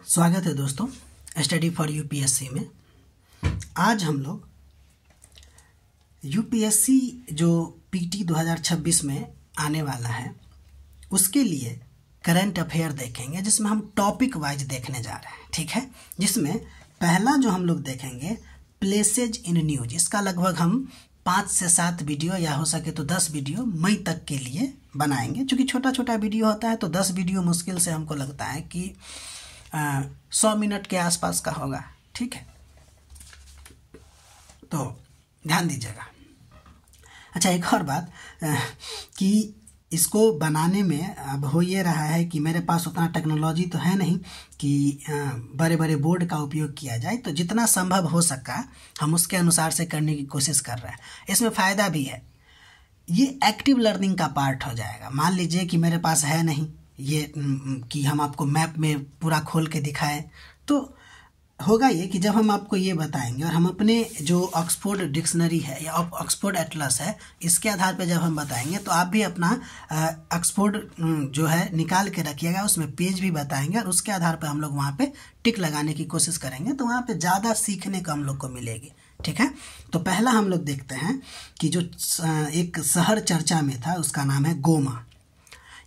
स्वागत है दोस्तों स्टडी फॉर यूपीएससी में। आज हम लोग यूपीएससी जो पीटी 2026 में आने वाला है उसके लिए करंट अफेयर देखेंगे, जिसमें हम टॉपिक वाइज देखने जा रहे हैं। ठीक है, जिसमें पहला जो हम लोग देखेंगे प्लेसेज इन न्यूज। इसका लगभग हम 5 से 7 वीडियो या हो सके तो 10 वीडियो मई तक के लिए बनाएंगे। चूँकि छोटा छोटा वीडियो होता है तो 10 वीडियो मुश्किल से हमको लगता है कि 100 मिनट के आसपास का होगा। ठीक है, तो ध्यान दीजिएगा। अच्छा, एक और बात कि इसको बनाने में अब हो ये रहा है कि मेरे पास उतना टेक्नोलॉजी तो है नहीं कि बड़े बड़े बोर्ड का उपयोग किया जाए, तो जितना संभव हो सका हम उसके अनुसार से करने की कोशिश कर रहे हैं। इसमें फ़ायदा भी है, ये एक्टिव लर्निंग का पार्ट हो जाएगा। मान लीजिए कि मेरे पास है नहीं ये कि हम आपको मैप में पूरा खोल के दिखाएं, तो होगा ये कि जब हम आपको ये बताएंगे और हम अपने जो ऑक्सफोर्ड डिक्शनरी है या ऑक्सफोर्ड एटलस है इसके आधार पे जब हम बताएंगे तो आप भी अपना ऑक्सफोर्ड जो है निकाल के रखिएगा, उसमें पेज भी बताएंगे और उसके आधार पे हम लोग वहाँ पे टिक लगाने की कोशिश करेंगे, तो वहाँ पे ज़्यादा सीखने को हम लोग को मिलेगी। ठीक है, तो पहला हम लोग देखते हैं कि जो एक शहर चर्चा में था उसका नाम है गोमा।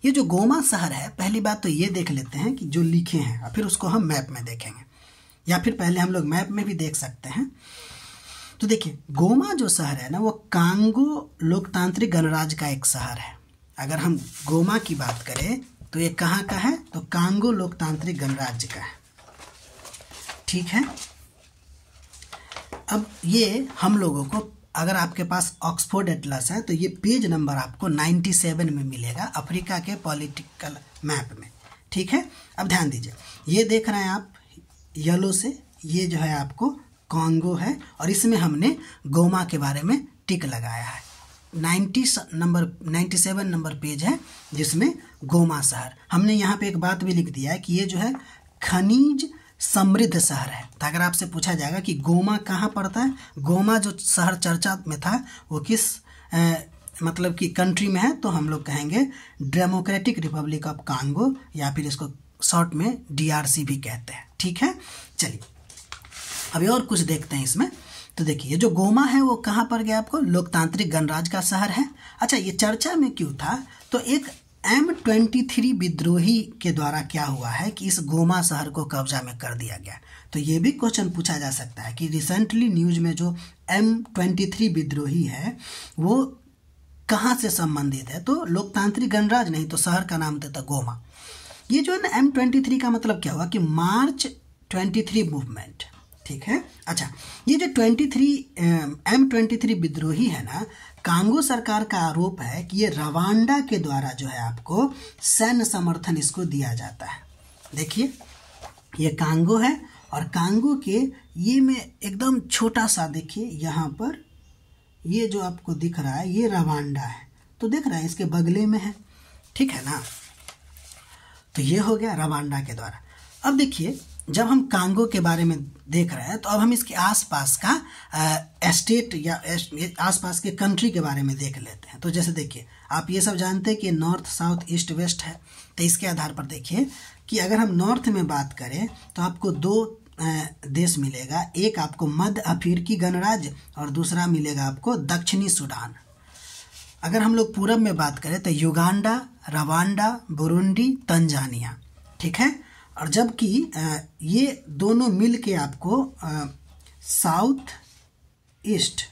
ये जो गोमा शहर है, पहली बात तो ये देख लेते हैं कि जो लिखे हैं और फिर उसको हम मैप में देखेंगे, या फिर पहले हम लोग मैप में भी देख सकते हैं। तो देखिए, गोमा जो शहर है ना वो कांगो लोकतांत्रिक गणराज्य का एक शहर है। अगर हम गोमा की बात करें तो ये कहाँ का है, तो कांगो लोकतांत्रिक गणराज्य का है। ठीक है, अब ये हम लोगों को, अगर आपके पास ऑक्सफोर्ड एटलस है तो ये पेज नंबर आपको 97 में मिलेगा अफ्रीका के पॉलिटिकल मैप में। ठीक है, अब ध्यान दीजिए, ये देख रहे हैं आप येलो से, ये जो है आपको कांगो है और इसमें हमने गोमा के बारे में टिक लगाया है। 97 नंबर पेज है जिसमें गोमा शहर। हमने यहाँ पे एक बात भी लिख दिया है कि ये जो है खनिज समृद्ध शहर है। तो अगर आपसे पूछा जाएगा कि गोमा कहाँ पड़ता है, गोमा जो शहर चर्चा में था वो किस मतलब कि कंट्री में है, तो हम लोग कहेंगे डेमोक्रेटिक रिपब्लिक ऑफ कांगो, या फिर इसको शॉर्ट में DRC भी कहते हैं। ठीक है, चलिए अभी और कुछ देखते हैं इसमें। तो देखिए, ये जो गोमा है वो कहाँ पर गया आपको, लोकतांत्रिक गणराज्य का शहर है। अच्छा, ये चर्चा में क्यों था, तो एक M23 विद्रोही के द्वारा क्या हुआ है कि इस गोमा शहर को कब्जा में कर दिया गया। तो ये भी क्वेश्चन पूछा जा सकता है कि रिसेंटली न्यूज में जो M23 विद्रोही है वो कहाँ से संबंधित है, तो लोकतांत्रिक गणराज्य नहीं तो शहर का नाम देता गोमा। ये जो है ना M23 का मतलब क्या हुआ कि मार्च 23 मूवमेंट। ठीक है, अच्छा, ये जो M23 विद्रोही है ना, कांगो सरकार का आरोप है कि ये रवांडा के द्वारा जो है आपको सैन्य समर्थन इसको दिया जाता है। देखिए, ये कांगो है और कांगो के ये में एकदम छोटा सा, देखिए यहाँ पर ये जो आपको दिख रहा है ये रवांडा है, तो देख रहा है इसके बगले में है। ठीक है ना, तो ये हो गया रवांडा के द्वारा। अब देखिए, जब हम कांगो के बारे में देख रहे हैं तो अब हम इसके आसपास का स्टेट या आसपास के कंट्री के बारे में देख लेते हैं। तो जैसे देखिए, आप ये सब जानते हैं कि नॉर्थ साउथ ईस्ट वेस्ट है, तो इसके आधार पर देखिए कि अगर हम नॉर्थ में बात करें तो आपको 2 देश मिलेगा, एक आपको मध्य अफ्रीकी गणराज्य और दूसरा मिलेगा आपको दक्षिणी सूडान। अगर हम लोग पूरब में बात करें तो युगांडा, रवांडा, बुरुंडी, तंजानिया। ठीक है, और जबकि ये दोनों मिल के आपको साउथ ईस्ट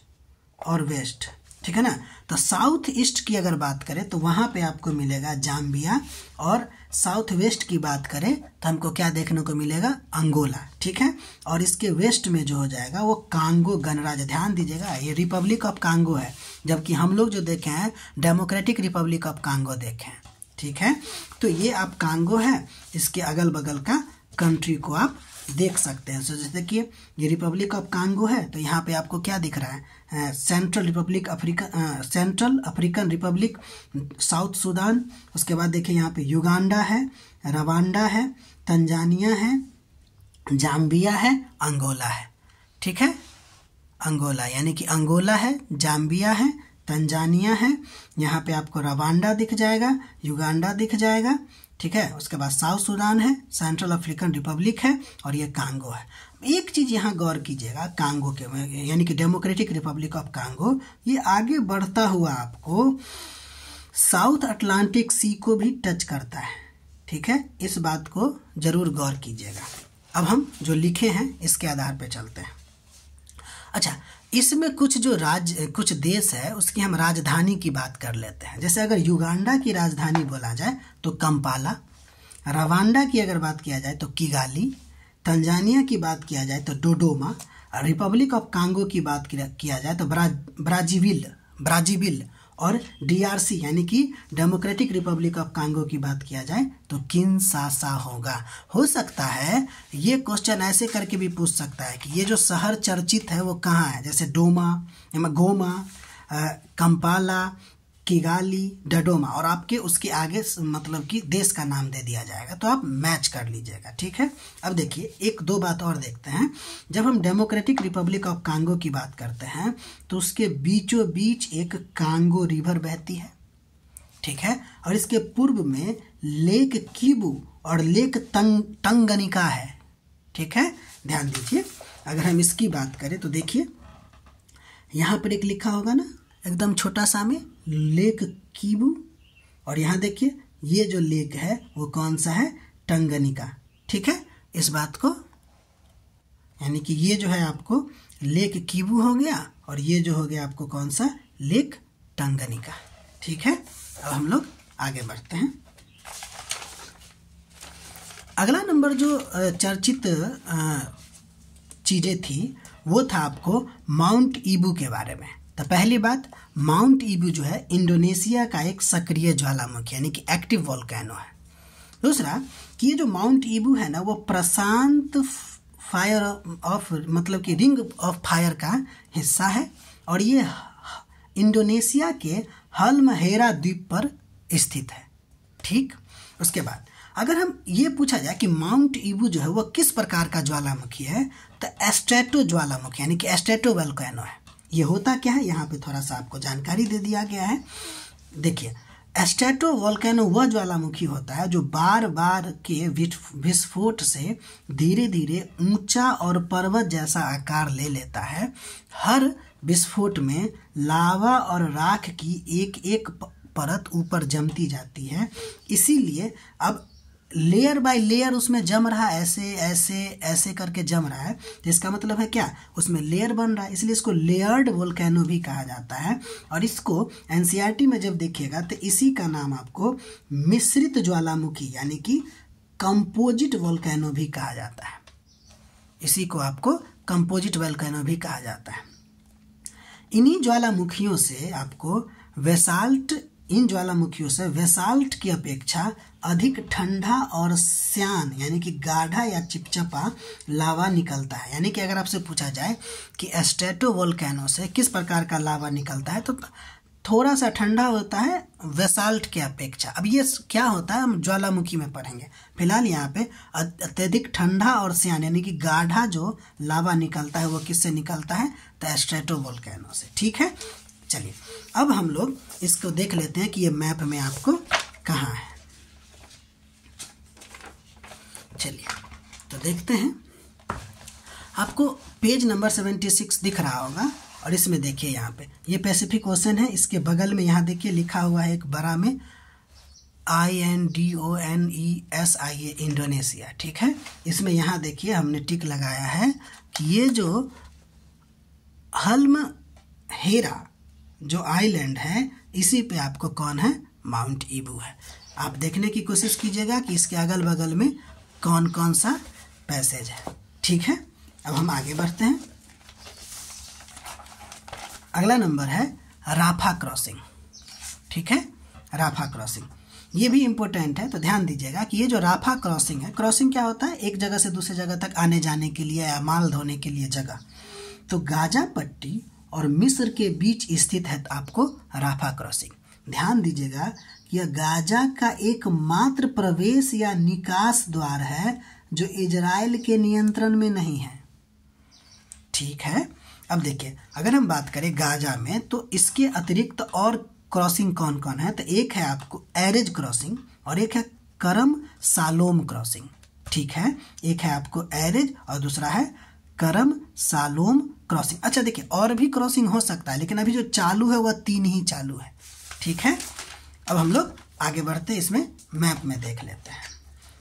और वेस्ट, ठीक है ना, तो साउथ ईस्ट की अगर बात करें तो वहाँ पे आपको मिलेगा जाम्बिया, और साउथ वेस्ट की बात करें तो हमको क्या देखने को मिलेगा, अंगोला। ठीक है, और इसके वेस्ट में जो हो जाएगा वो कांगो गणराज्य। ध्यान दीजिएगा, ये रिपब्लिक ऑफ कांगो है, जबकि हम लोग जो देखे हैं डेमोक्रेटिक रिपब्लिक ऑफ कांगो देखे हैं। ठीक है, तो ये आप कांगो है, इसके अगल बगल का कंट्री को आप देख सकते हैं। जैसे देखिए, ये रिपब्लिक ऑफ कांगो है तो यहाँ पे आपको क्या दिख रहा है, central African Republic, south Sudan. उसके बाद देखिए यहाँ पे युगांडा है, रवांडा है, तंजानिया है, जाम्बिया है, अंगोला है। ठीक है, अंगोला यानी कि अंगोला है, जाम्बिया है, तंजानिया है, यहाँ पे आपको रवांडा दिख जाएगा, युगांडा दिख जाएगा, ठीक है। उसके बाद साउथ सूडान है, सेंट्रल अफ्रीकन रिपब्लिक है और ये कांगो है। एक चीज़ यहाँ गौर कीजिएगा, कांगो के यानी कि डेमोक्रेटिक रिपब्लिक ऑफ कांगो, ये आगे बढ़ता हुआ आपको साउथ अटलांटिक सी को भी टच करता है, ठीक है। इस बात को जरूर गौर कीजिएगा। अब हम जो लिखे हैं इसके आधार पर चलते हैं। अच्छा, इसमें कुछ जो कुछ देश है उसकी हम राजधानी की बात कर लेते हैं। जैसे अगर युगांडा की राजधानी बोला जाए तो कंपाला, रवांडा की अगर बात किया जाए तो किगाली, तंजानिया की बात किया जाए तो डोडोमा, रिपब्लिक ऑफ कांगो की बात किया जाए तो ब्राजीविल और डीआरसी यानी कि डेमोक्रेटिक रिपब्लिक ऑफ कांगो की बात किया जाए तो किनशासा होगा। हो सकता है ये क्वेश्चन ऐसे करके भी पूछ सकता है कि ये जो शहर चर्चित है वो कहाँ है, जैसे गोमा, कंपाला, किगाली, डोडोमा, और आपके उसके आगे मतलब कि देश का नाम दे दिया जाएगा, तो आप मैच कर लीजिएगा, ठीक है। अब देखिए एक दो बात और देखते हैं। जब हम डेमोक्रेटिक रिपब्लिक ऑफ कांगो की बात करते हैं तो उसके बीचों बीच एक कांगो रिवर बहती है, ठीक है, और इसके पूर्व में लेक किबू और लेक तंगनिका है, ठीक है। ध्यान दीजिए, अगर हम इसकी बात करें तो देखिए यहाँ पर एक लिखा होगा ना एकदम छोटा सा में, लेक किबू, और यहाँ देखिए ये जो लेक है वो कौन सा है, टंगनिका, ठीक है। इस बात को यानी कि ये जो है आपको लेक किबू हो गया और ये जो हो गया आपको कौन सा, लेक टंगनिका, ठीक है। अब हम लोग आगे बढ़ते हैं। अगला नंबर जो चर्चित चीज़ें थी वो था आपको माउंट ईबू के बारे में। तो पहली बात, माउंट ईबू जो है इंडोनेशिया का एक सक्रिय ज्वालामुखी यानी कि एक्टिव वोल्केनो है। दूसरा कि ये जो माउंट ईबू है ना वो प्रशांत फायर ऑफ मतलब कि रिंग ऑफ फायर का हिस्सा है और ये इंडोनेशिया के हल्महेरा द्वीप पर स्थित है, ठीक। उसके बाद अगर हम ये पूछा जाए कि माउंट ईबू जो है वो किस प्रकार का ज्वालामुखी है, तो स्ट्रेटो ज्वालामुखी यानी कि स्ट्रेटो वोल्केनो है। ये होता क्या है, यहाँ पे थोड़ा सा आपको जानकारी दे दिया गया है। देखिए, स्ट्रेटो वोल्केनो वह ज्वालामुखी होता है जो बार बार के विस्फोट से धीरे धीरे ऊंचा और पर्वत जैसा आकार ले लेता है। हर विस्फोट में लावा और राख की एक एक परत ऊपर जमती जाती है, इसीलिए अब लेयर बाय लेयर उसमें जम रहा है, ऐसे ऐसे ऐसे करके जम रहा है। तो इसका मतलब है क्या, उसमें लेयर बन रहा है, इसलिए इसको लेयर्ड वोल्केनो भी कहा जाता है। और इसको एनसीईआरटी में जब देखिएगा तो इसी का नाम आपको मिश्रित ज्वालामुखी यानी कि कंपोजिट वोल्केनो भी कहा जाता है। इसी को आपको कंपोजिट वोल्केनो भी कहा जाता है। इन्हीं ज्वालामुखियों से आपको इन ज्वालामुखियों से वेसाल्ट की अपेक्षा अधिक ठंडा और श्यान यानी कि गाढ़ा या चिपचिपा लावा निकलता है। यानी कि अगर आपसे पूछा जाए कि स्ट्रेटो वोल्केनो से किस प्रकार का लावा निकलता है, तो थोड़ा सा ठंडा होता है वेसाल्ट की अपेक्षा। अब ये क्या होता है हम ज्वालामुखी में पढ़ेंगे, फिलहाल यहाँ पे अत्यधिक ठंडा और श्यान यानी कि गाढ़ा जो लावा निकलता है वो किससे निकलता है, तो स्ट्रेटो वोल्केनो से, ठीक है। चलिए अब हम लोग इसको देख लेते हैं कि ये मैप में आपको कहाँ है। चलिए तो देखते हैं, आपको पेज नंबर 76 दिख रहा होगा और इसमें देखिए यहाँ पे ये पैसिफिक ओशन है। इसके बगल में यहाँ देखिए लिखा हुआ है एक बड़ा में INDONESIA इंडोनेशिया, ठीक है। इसमें यहाँ देखिए हमने टिक लगाया है कि ये जो हल्महेरा जो आइलैंड है इसी पे आपको कौन है, माउंट ईबू है। आप देखने की कोशिश कीजिएगा कि इसके अगल बगल में कौन कौन सा पैसेज है, ठीक है। अब हम आगे बढ़ते हैं। अगला नंबर है राफा क्रॉसिंग, ठीक है। राफा क्रॉसिंग ये भी इम्पोर्टेंट है, तो ध्यान दीजिएगा कि ये जो राफा क्रॉसिंग है, क्रॉसिंग क्या होता है, एक जगह से दूसरे जगह तक आने जाने के लिए या माल ढोने के लिए जगह। तो गाजा पट्टी और मिस्र के बीच स्थित है आपको राफा क्रॉसिंग। ध्यान दीजिएगा कि यह गाजा का एकमात्र प्रवेश या निकास द्वार है जो इजराइल के नियंत्रण में नहीं है, ठीक है। अब देखिए अगर हम बात करें गाजा में तो इसके अतिरिक्त और क्रॉसिंग कौन कौन है, तो एक है आपको एरेज क्रॉसिंग और एक है करम सालोम क्रॉसिंग। ठीक है, एक है आपको एरेज और दूसरा है करम सालोम क्रॉसिंग। अच्छा देखिए, और भी क्रॉसिंग हो सकता है, लेकिन अभी जो चालू है वह 3 ही चालू है। ठीक है, अब हम लोग आगे बढ़ते हैं, इसमें मैप में देख लेते हैं।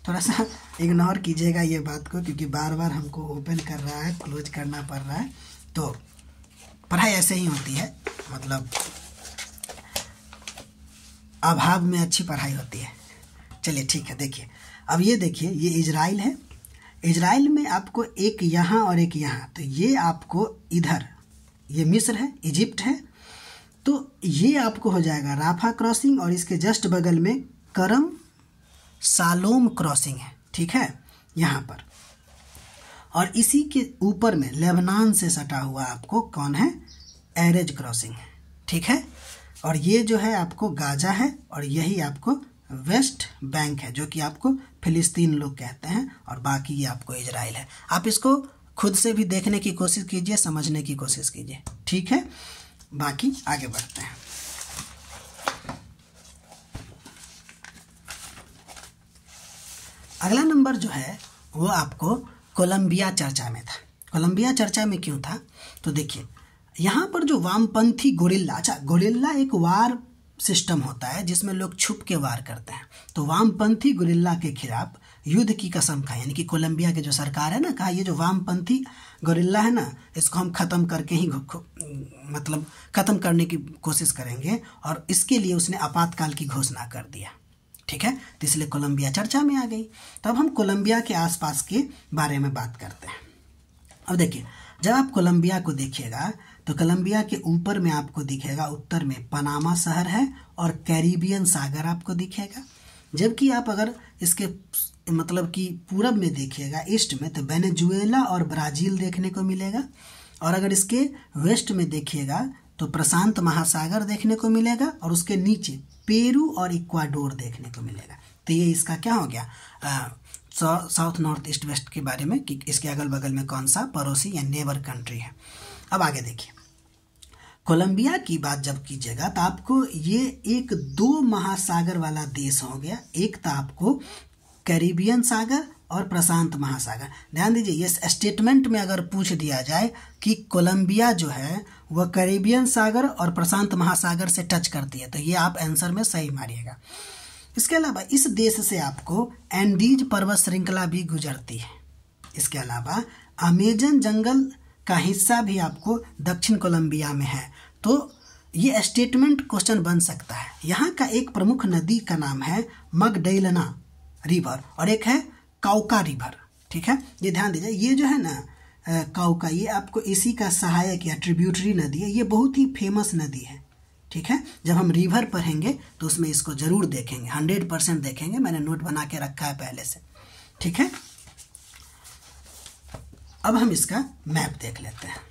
थोड़ा सा इग्नोर कीजिएगा ये बात को, क्योंकि बार बार हमको ओपन कर रहा है, क्लोज करना पड़ रहा है। तो पढ़ाई ऐसे ही होती है, मतलब अभाव में अच्छी पढ़ाई होती है। चलिए ठीक है, देखिए अब ये देखिए, ये इजराइल है। इजराइल में आपको एक यहाँ और एक यहाँ, तो ये आपको इधर, ये मिस्र है, इजिप्ट है, तो ये आपको हो जाएगा राफा क्रॉसिंग, और इसके जस्ट बगल में करम सालोम क्रॉसिंग है। ठीक है, यहाँ पर, और इसी के ऊपर में लेबनान से सटा हुआ आपको कौन है, एरेज क्रॉसिंग है। ठीक है, और ये जो है आपको गाजा है, और यही आपको वेस्ट बैंक है, जो कि आपको फिलिस्तीन लोग कहते हैं, और बाकी ये आपको इजराइल है। आप इसको खुद से भी देखने की कोशिश कीजिए, समझने की कोशिश कीजिए। ठीक है, बाकी आगे बढ़ते हैं। अगला नंबर जो है वो आपको कोलंबिया चर्चा में था। कोलंबिया चर्चा में क्यों था, तो देखिए यहाँ पर जो वामपंथी गोरिल्ला, अच्छा गोरिल्ला एक वार सिस्टम होता है जिसमें लोग छुप के वार करते हैं, तो वामपंथी गोरिल्ला के खिलाफ युद्ध की कसम खाई, यानी कि कोलंबिया की जो सरकार है ना, कहा ये जो वामपंथी गोरिल्ला है ना, इसको हम ख़त्म करके ही मतलब ख़त्म करने की कोशिश करेंगे, और इसके लिए उसने आपातकाल की घोषणा कर दिया। ठीक है, तो इसलिए कोलंबिया चर्चा में आ गई। तो अब हम कोलंबिया के आसपास के बारे में बात करते हैं। अब देखिए, जब आप कोलंबिया को देखिएगा तो कोलंबिया के ऊपर में आपको दिखेगा, उत्तर में पनामा शहर है और कैरिबियन सागर आपको दिखेगा। जबकि आप अगर इसके मतलब कि पूरब में देखिएगा, ईस्ट में, तो वेनेजुएला और ब्राज़ील देखने को मिलेगा, और अगर इसके वेस्ट में देखिएगा तो प्रशांत महासागर देखने को मिलेगा, और उसके नीचे पेरू और इक्वाडोर देखने को मिलेगा। तो ये इसका क्या हो गया, साउथ नॉर्थ ईस्ट वेस्ट के बारे में, कि इसके अगल बगल में कौन सा पड़ोसी या नेबर कंट्री है। अब आगे देखिए, कोलंबिया की बात जब कीजिएगा तो आपको ये एक 2 महासागर वाला देश हो गया। एक था आपको कैरिबियन सागर और प्रशांत महासागर। ध्यान दीजिए, ये स्टेटमेंट में अगर पूछ दिया जाए कि कोलंबिया जो है वह कैरिबियन सागर और प्रशांत महासागर से टच करती है, तो ये आप आंसर में सही मारिएगा। इसके अलावा इस देश से आपको एंडीज पर्वत श्रृंखला भी गुजरती है। इसके अलावा अमेजन जंगल का हिस्सा भी आपको दक्षिण कोलंबिया में है। तो ये स्टेटमेंट क्वेश्चन बन सकता है। यहाँ का एक प्रमुख नदी का नाम है मगडेलना रिवर, और एक है काउका रिवर। ठीक है, ये ध्यान दीजिए, ये जो है ना काउका, ये आपको इसी का सहायक या ट्रिब्यूटरी नदी है। ये बहुत ही फेमस नदी है। ठीक है, जब हम रिवर पढ़ेंगे तो उसमें इसको जरूर देखेंगे, 100% देखेंगे। मैंने नोट बना के रखा है पहले से। ठीक है, अब हम इसका मैप देख लेते हैं।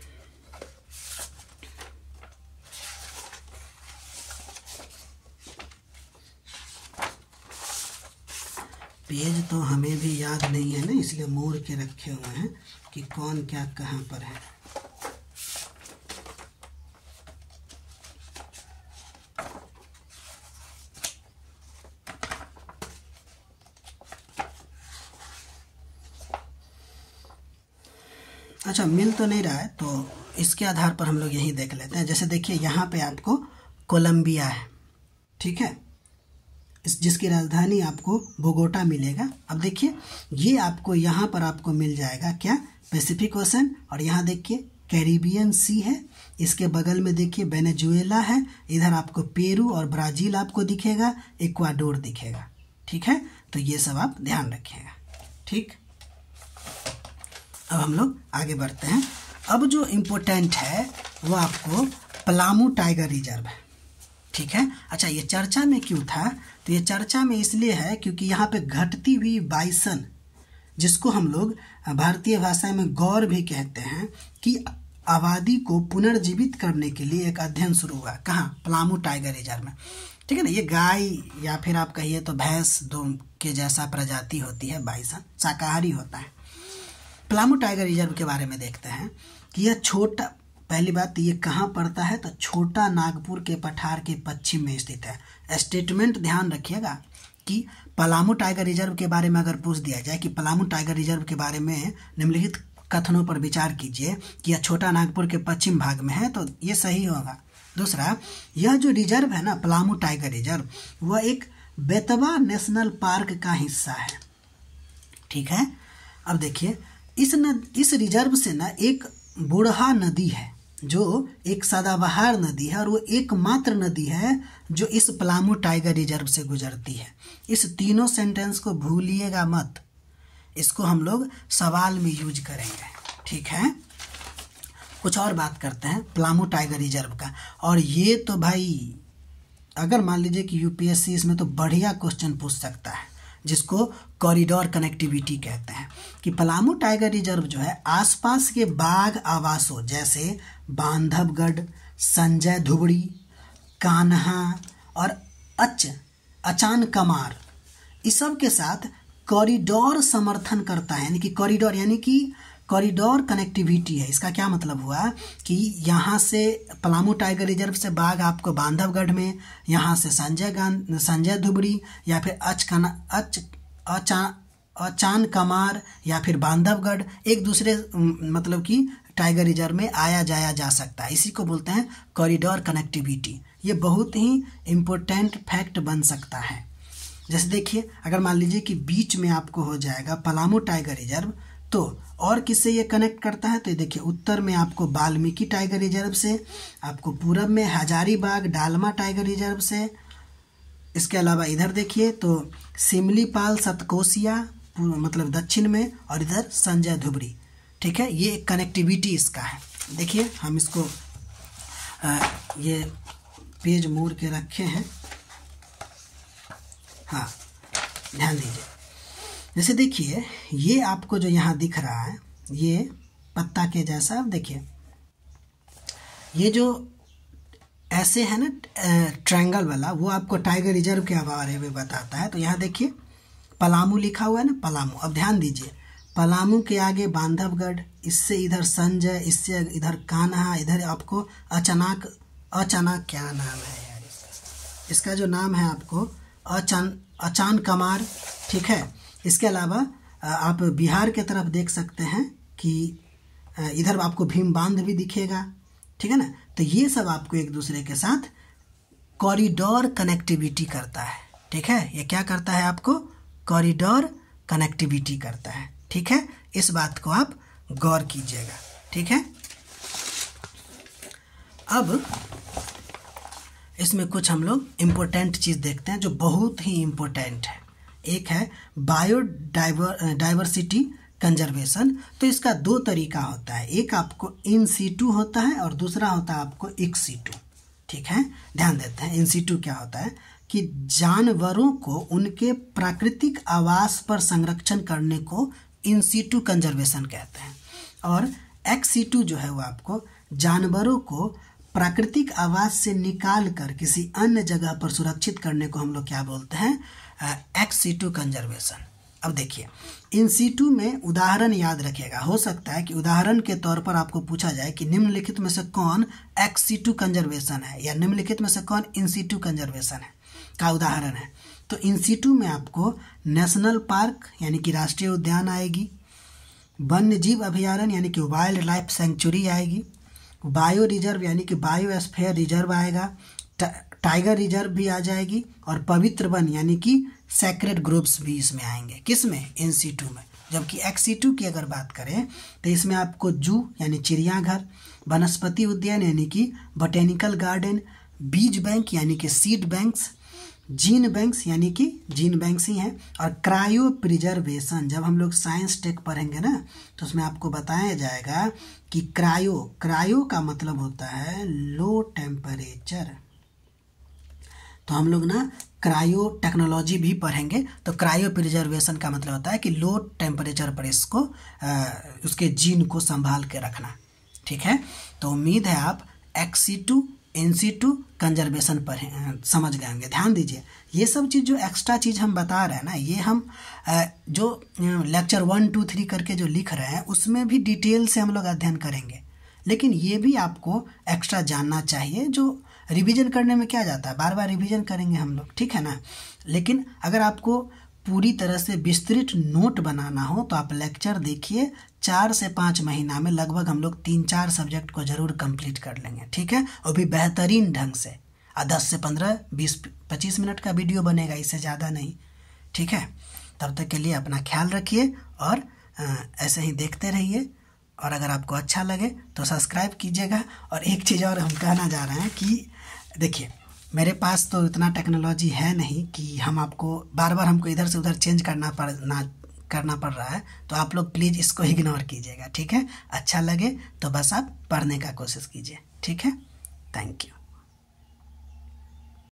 पेज तो हमें भी याद नहीं है ना, इसलिए मोड़ के रखे हुए हैं कि कौन क्या कहाँ पर है। अच्छा, मिल तो नहीं रहा है, तो इसके आधार पर हम लोग यही देख लेते हैं। जैसे देखिए, यहाँ पे आपको कोलंबिया है। ठीक है, जिसकी राजधानी आपको बोगोटा मिलेगा। अब देखिए, ये आपको यहाँ पर आपको मिल जाएगा क्या, पैसिफिक ओशन, और यहाँ देखिए कैरिबियन सी है। इसके बगल में देखिए वेनेजुएला है, इधर आपको पेरू और ब्राज़ील आपको दिखेगा, इक्वाडोर दिखेगा। ठीक है, तो ये सब आप ध्यान रखिएगा। ठीक, अब हम लोग आगे बढ़ते हैं। अब जो इम्पोर्टेंट है वो आपको पलामू टाइगर रिजर्व है। ठीक है, अच्छा ये चर्चा में क्यों था, तो ये चर्चा में इसलिए है क्योंकि यहाँ पे घटती हुई बाइसन, जिसको हम लोग भारतीय भाषा में गौर भी कहते हैं, कि आबादी को पुनर्जीवित करने के लिए एक अध्ययन शुरू हुआ। कहाँ, पलामू टाइगर रिजर्व में। ठीक है ना, ये गाय या फिर आप कहिए तो भैंस दो के जैसा प्रजाति होती है, बाइसन शाकाहारी होता है। पलामू टाइगर रिजर्व के बारे में देखते हैं कि यह छोटा, पहली बात ये कहाँ पड़ता है, तो छोटा नागपुर के पठार के पश्चिम में स्थित है। स्टेटमेंट ध्यान रखिएगा कि पलामू टाइगर रिजर्व के बारे में अगर पूछ दिया जाए कि पलामू टाइगर रिजर्व के बारे में निम्नलिखित कथनों पर विचार कीजिए कि यह छोटा नागपुर के पश्चिम भाग में है, तो ये सही होगा। दूसरा, यह जो रिजर्व है ना पलामू टाइगर रिजर्व, वह एक बेतवा नेशनल पार्क का हिस्सा है। ठीक है, अब देखिए इस रिजर्व से ना एक बुढ़ा नदी है जो एक सदाबहार नदी है और वो एकमात्र नदी है जो इस पलामू टाइगर रिजर्व से गुजरती है। इस तीनों सेंटेंस को भूलिएगा मत, इसको हम लोग सवाल में यूज करेंगे। ठीक है, कुछ और बात करते हैं पलामू टाइगर रिजर्व का। और ये तो भाई अगर मान लीजिए कि यूपीएससी इसमें तो बढ़िया क्वेश्चन पूछ सकता है, जिसको कॉरिडोर कनेक्टिविटी कहते हैं, कि पलामू टाइगर रिजर्व जो है आसपास के बाघ आवासों जैसे बांधवगढ़, संजय धुबड़ी, कान्हा और अचान कमार, इस सब के साथ कॉरिडोर समर्थन करता है। यानी कि कॉरिडोर कनेक्टिविटी है। इसका क्या मतलब हुआ कि यहाँ से पलामू टाइगर रिजर्व से बाघ आपको बांधवगढ़ में, यहाँ से संजय धुबड़ी या फिर अचान कमार या फिर बांधवगढ़ एक दूसरे मतलब कि टाइगर रिजर्व में आया जाया जा सकता है। इसी को बोलते हैं कॉरिडोर कनेक्टिविटी। ये बहुत ही इम्पोर्टेंट फैक्ट बन सकता है। जैसे देखिए अगर मान लीजिए कि बीच में आपको हो जाएगा पलामू टाइगर रिजर्व, तो और किससे ये कनेक्ट करता है, तो ये देखिए उत्तर में आपको वाल्मीकि टाइगर रिजर्व से, आपको पूरब में हजारीबाग डालमा टाइगर रिजर्व से, इसके अलावा इधर देखिए तो सिमलीपाल सतकोसिया मतलब दक्षिण में, और इधर संजय धुबड़ी। ठीक है, ये कनेक्टिविटी इसका है। देखिए हम इसको ये पेज मोड़ के रखे हैं। हाँ, ध्यान दीजिए। जैसे देखिए ये आपको जो यहाँ दिख रहा है ये पत्ता के जैसा, अब देखिए ये जो ऐसे है ना ट्रायंगल वाला, वो आपको टाइगर रिजर्व के बारे में बताता है। तो यहाँ देखिए पलामू लिखा हुआ है ना, पलामू। अब ध्यान दीजिए पलामू के आगे बांधवगढ़, इससे इधर संजय, इससे इधर कान्हा, इधर आपको अचानक क्या नाम है यार इसका जो नाम है आपको अचान कमार। ठीक है, इसके अलावा आप बिहार के तरफ देख सकते हैं कि इधर आपको भीम बांध भी दिखेगा। ठीक है ना, तो ये सब आपको एक दूसरे के साथ कॉरिडोर कनेक्टिविटी करता है। ठीक है, ये क्या करता है, आपको कॉरिडोर कनेक्टिविटी करता है। ठीक है, इस बात को आप गौर कीजिएगा। ठीक है, अब इसमें कुछ हम लोग इम्पोर्टेंट चीज़ देखते हैं जो बहुत ही इम्पोर्टेंट है। एक है बायोडाइवर्सिटी कंजर्वेशन। तो इसका दो तरीका होता है, एक आपको इन सीटू होता है और दूसरा होता है आपको एक्स सीटू। ठीक है, ध्यान देते हैं इन सीटू क्या होता है कि जानवरों को उनके प्राकृतिक आवास पर संरक्षण करने को इन सीटू कंजर्वेशन कहते हैं, और एक्स सीटू जो है वो आपको जानवरों को प्राकृतिक आवास से निकाल कर किसी अन्य जगह पर सुरक्षित करने को हम लोग क्या बोलते हैं, एक्स सीटू कंजर्वेशन। अब देखिए इन सीटू में उदाहरण याद रखिएगा। हो सकता है कि उदाहरण के तौर पर आपको पूछा जाए कि निम्नलिखित में से कौन एक्स सीटू कंजर्वेशन है या निम्नलिखित में से कौन इन सीटू कंजर्वेशन है का उदाहरण है। तो इन सीटू में आपको नेशनल पार्क यानी कि राष्ट्रीय उद्यान आएगी, वन्य जीव अभयारण्य यानी कि वाइल्ड लाइफ सेंचुरी आएगी, बायो रिजर्व यानी कि बायोस्फीयर रिजर्व आएगा, टाइगर रिजर्व भी आ जाएगी, और पवित्र वन यानी कि सेक्रेड ग्रुप्स भी इसमें आएंगे। किस में, इन सीटू में। जबकि एक्स सीटू की अगर बात करें तो इसमें आपको जू यानी चिड़ियाघर, वनस्पति उद्यान यानी कि बोटेनिकल गार्डन, बीज बैंक यानी कि सीड बैंक्स, जीन बैंक्स यानी कि जीन बैंक्स ही हैं, और क्रायो प्रिजर्वेशन। जब हम लोग साइंस टेक पढ़ेंगे ना तो उसमें आपको बताया जाएगा कि क्रायो का मतलब होता है लो टेम्परेचर। तो हम लोग ना क्रायो टेक्नोलॉजी भी पढ़ेंगे। तो क्रायो प्रिजर्वेशन का मतलब होता है कि लो टेम्परेचर पर इसको उसके जीन को संभाल के रखना। ठीक है, तो उम्मीद है आप ex situ in situ conservation पर समझ गए होंगे। ध्यान दीजिए ये सब चीज़ जो एक्स्ट्रा चीज़ हम बता रहे हैं ना, ये हम जो लेक्चर 1, 2, 3 करके जो लिख रहे हैं उसमें भी डिटेल से हम लोग अध्ययन करेंगे, लेकिन ये भी आपको एक्स्ट्रा जानना चाहिए। जो रिवीजन करने में क्या जाता है, बार बार रिवीजन करेंगे हम लोग, ठीक है ना। लेकिन अगर आपको पूरी तरह से विस्तृत नोट बनाना हो तो आप लेक्चर देखिए, 4 से 5 महीना में लगभग हम लोग 3-4 सब्जेक्ट को ज़रूर कंप्लीट कर लेंगे, ठीक है, और भी बेहतरीन ढंग से। 10 से 15, 20-25 मिनट का वीडियो बनेगा, इससे ज़्यादा नहीं, ठीक है। तब तक के लिए अपना ख्याल रखिए और ऐसे ही देखते रहिए, और अगर आपको अच्छा लगे तो सब्सक्राइब कीजिएगा। और एक चीज़ और हम कहना जा रहे हैं कि देखिए, मेरे पास तो इतना टेक्नोलॉजी है नहीं कि हम आपको बार बार हमको इधर से उधर चेंज करना पड़ रहा है, तो आप लोग प्लीज़ इसको इग्नोर कीजिएगा, ठीक है। अच्छा लगे तो बस आप पढ़ने का कोशिश कीजिए, ठीक है। Thank you.